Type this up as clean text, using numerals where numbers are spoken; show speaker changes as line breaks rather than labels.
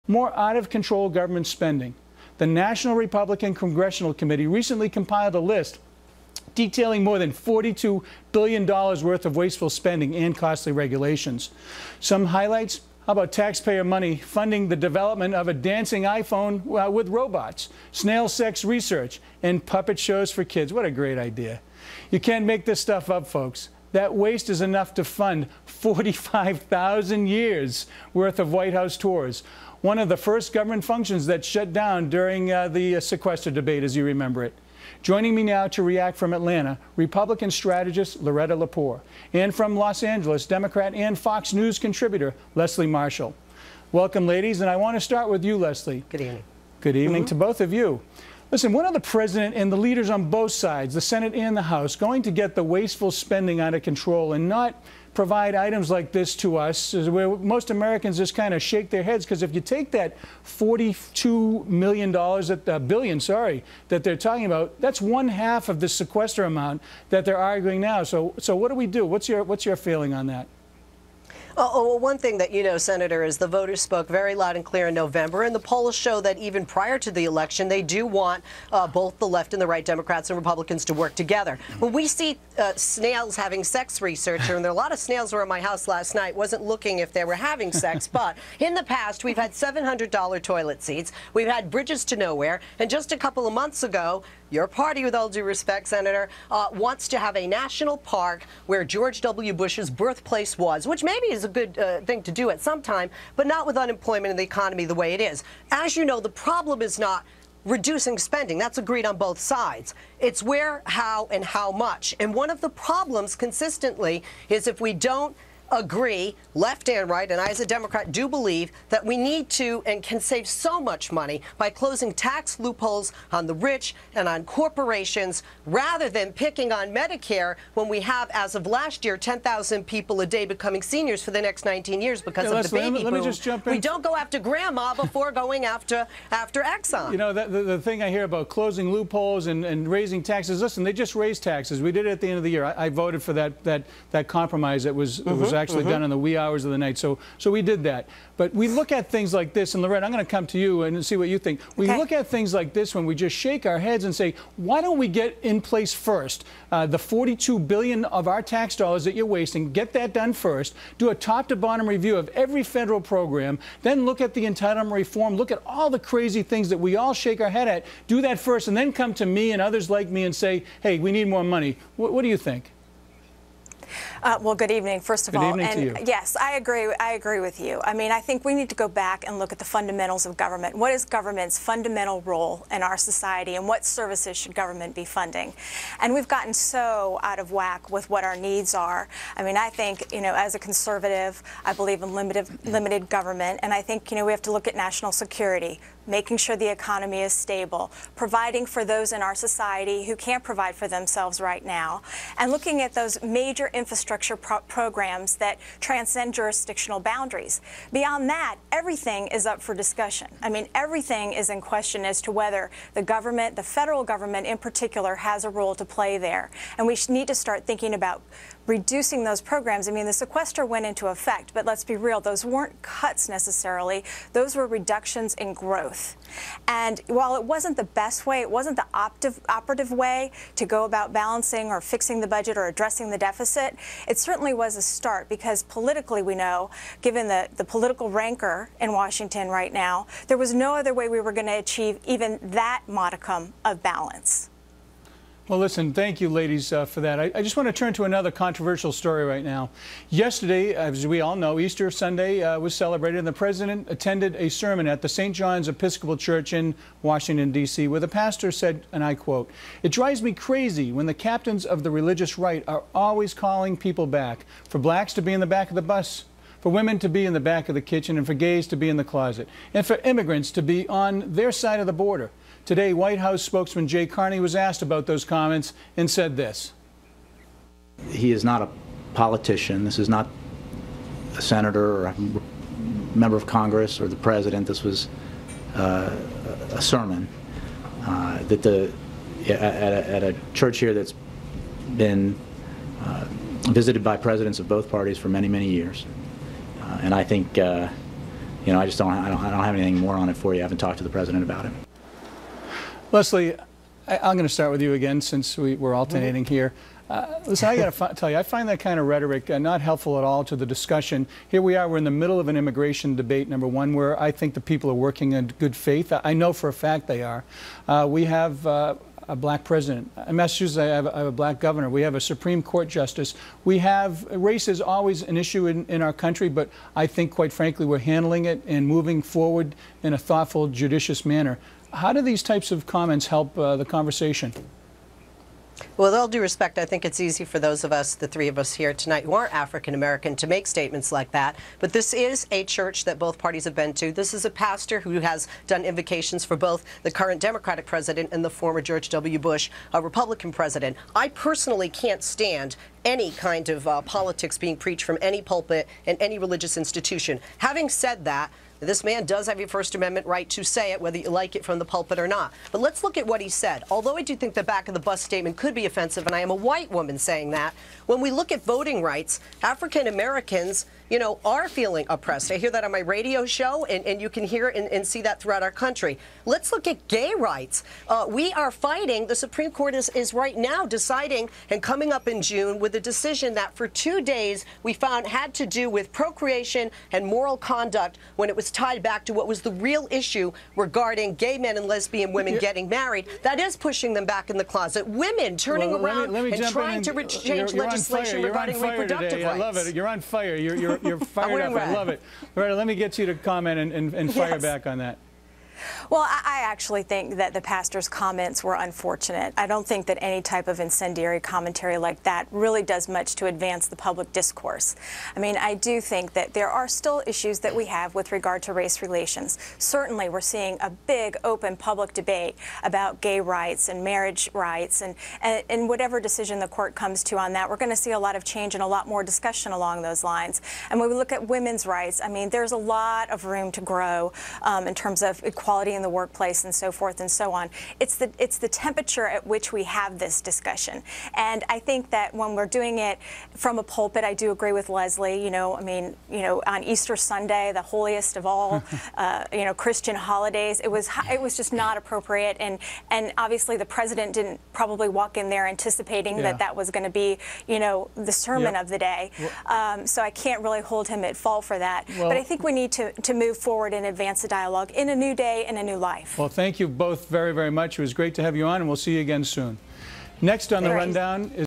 More out-of-control government spending. The National Republican Congressional Committee recently compiled a list detailing more than $42 billion worth of wasteful spending and costly regulations. Some highlights: how about taxpayer money funding the development of a dancing iPhone with robots, snail sex research, and puppet shows for kids? What a great idea. You can't make this stuff up, folks. That waste is enough to fund 45,000 years worth of White House tours. One of the first government functions that shut down during the sequester debate, as you remember it. Joining me now to react from Atlanta, Republican strategist Loretta Lepore, and from Los Angeles, Democrat and Fox News contributor Leslie Marshall. Welcome, ladies, and I want to start with you, Leslie.
Good evening.
Good evening to both of you. Listen, when are the president and the leaders on both sides, the Senate and the House, going to get the wasteful spending out of control and not provide items like this to us, where most Americans just kind of shake their heads? Because if you take that $42 million, that they're talking about, that's one half of the sequester amount that they're arguing now. So what do we do? What's your feeling on that?
Well, one thing that you know, Senator, is the voters spoke very loud and clear in November, and the polls show that even prior to the election, they do want both the left and the right, Democrats and Republicans, to work together. When we see snails having sex research, and there are a lot of snails were in my house last night, wasn't looking if they were having sex, but in the past, we've had $700 toilet seats, we've had bridges to nowhere, and just a couple of months ago, your party, with all due respect, Senator, wants to have a national park where George W. Bush's birthplace was, which maybe is a good thing to do at some time, but not with unemployment and the economy the way it is. As you know, the problem is not reducing spending. That's agreed on both sides. It's where, how, and how much. And one of the problems consistently is if we don't agree, left and right, and I as a Democrat do believe that we need to and can save so much money by closing tax loopholes on the rich and on corporations, rather than picking on Medicare when we have, as of last year, 10,000 people a day becoming seniors for the next 19 years because of the baby boom.
Let me just jump in.
We don't go after grandma before going after Exxon.
You know, the thing I hear about closing loopholes and raising taxes, listen, they just raised taxes. We did it at the end of the year. I voted for that compromise that was actually done in the wee hours of the night. So we did that. But we look at things like this, and Loretta, I'm going to come to you and see what you think. We look at things like this when we just shake our heads and say, why don't we get in place first the $42 billion of our tax dollars that you're wasting, get that done first, do a top-to-bottom review of every federal program, then look at the entitlement reform, look at all the crazy things that we all shake our head at, do that first, and then come to me and others like me and say, hey, we need more money. What do you think?
Well, good evening, first of all.
Good evening to you.
Yes, I agree with you. I mean, I think we need to go back and look at the fundamentals of government. What is government's fundamental role in our society, and what services should government be funding? And we've gotten so out of whack with what our needs are. I mean, I think, you know, as a conservative, I believe in limited government, and I think, you know, we have to look at national security, making sure the economy is stable, providing for those in our society who can't provide for themselves right now, and looking at those major infrastructure programs that transcend jurisdictional boundaries. Beyond that, everything is up for discussion. I mean, everything is in question as to whether the government, the federal government in particular, has a role to play there. And we need to start thinking about reducing those programs. I mean, the sequester went into effect, but let's be real, those weren't cuts necessarily. Those were reductions in growth. And while it wasn't the best way, it wasn't the operative way to go about balancing or fixing the budget or addressing the deficit, it certainly was a start, because politically we know, given the political rancor in Washington right now, there was no other way we were going to achieve even that modicum of balance.
Well, listen, thank you, ladies, for that. I just want to turn to another controversial story right now. Yesterday, as we all know, Easter Sunday was celebrated, and the president attended a sermon at the St. John's Episcopal Church in Washington, D.C., where the pastor said, and I quote, "It drives me crazy when the captains of the religious right are always calling people back, for blacks to be in the back of the bus, for women to be in the back of the kitchen, and for gays to be in the closet, and for immigrants to be on their side of the border." Today, White House spokesman Jay Carney was asked about those comments and said this.
He is not a politician. This is not a senator or a member of Congress or the president. This was a sermon at a church here that's been visited by presidents of both parties for many, many years. And I think you know, I don't have anything more on it for you. I haven't talked to the president about it.
Leslie, I'm going to start with you again since we're alternating here. Listen, I got to tell you, I find that kind of rhetoric not helpful at all to the discussion. Here we are, we're in the middle of an immigration debate, number one, where I think the people are working in good faith. I know for a fact they are. We have a black president. In Massachusetts, I have a black governor. We have a Supreme Court justice. We have, race is always an issue in our country, but I think, quite frankly, we're handling it and moving forward in a thoughtful, judicious manner. How do these types of comments help the conversation?
Well, with all due respect, I think it's easy for those of us, the three of us here tonight, who aren't African American, to make statements like that. But this is a church that both parties have been to. This is a pastor who has done invocations for both the current Democratic president and the former George W. Bush Republican president. I personally can't stand any kind of politics being preached from any pulpit in any religious institution. Having said that, this man does have a First Amendment right to say it, whether you like it from the pulpit or not. But let's look at what he said. Although I do think the back of the bus statement could be offensive, and I am a white woman saying that, when we look at voting rights, African Americans, you know, are feeling oppressed. I hear that on my radio show, and you can hear and see that throughout our country. Let's look at gay rights. We are fighting. The Supreme Court is right now deciding and coming up in June with a decision that for 2 days we found had to do with procreation and moral conduct when it was tied back to what was the real issue regarding gay men and lesbian women getting married. That is pushing them back in the closet. Women turning around and trying to change legislation regarding reproductive rights.
I love it. You're on fire. You're fired up. I love it. Loretta, let me get you to comment and fire back on that.
Well, I actually think that the pastor's comments were unfortunate. I don't think that any type of incendiary commentary like that really does much to advance the public discourse. I mean, I do think that there are still issues that we have with regard to race relations. Certainly, we're seeing a big, open public debate about gay rights and marriage rights, and whatever decision the court comes to on that, we're going to see a lot of change and a lot more discussion along those lines. And when we look at women's rights, I mean, there's a lot of room to grow in terms of equality in the workplace and so forth and so on. It's the temperature at which we have this discussion. And I think that when we're doing it from a pulpit, I do agree with Leslie. You know, I mean, you know, on Easter Sunday, the holiest of all, you know, Christian holidays, it was just not appropriate. And obviously the president didn't probably walk in there anticipating that was going to be, you know, the sermon of the day. So I can't really hold him at fault for that. Well, but I think we need to move forward and advance the dialogue in a new day and a new life.
Well, thank you both very, very much. It was great to have you on, and we'll see you again soon. Next on the rundown is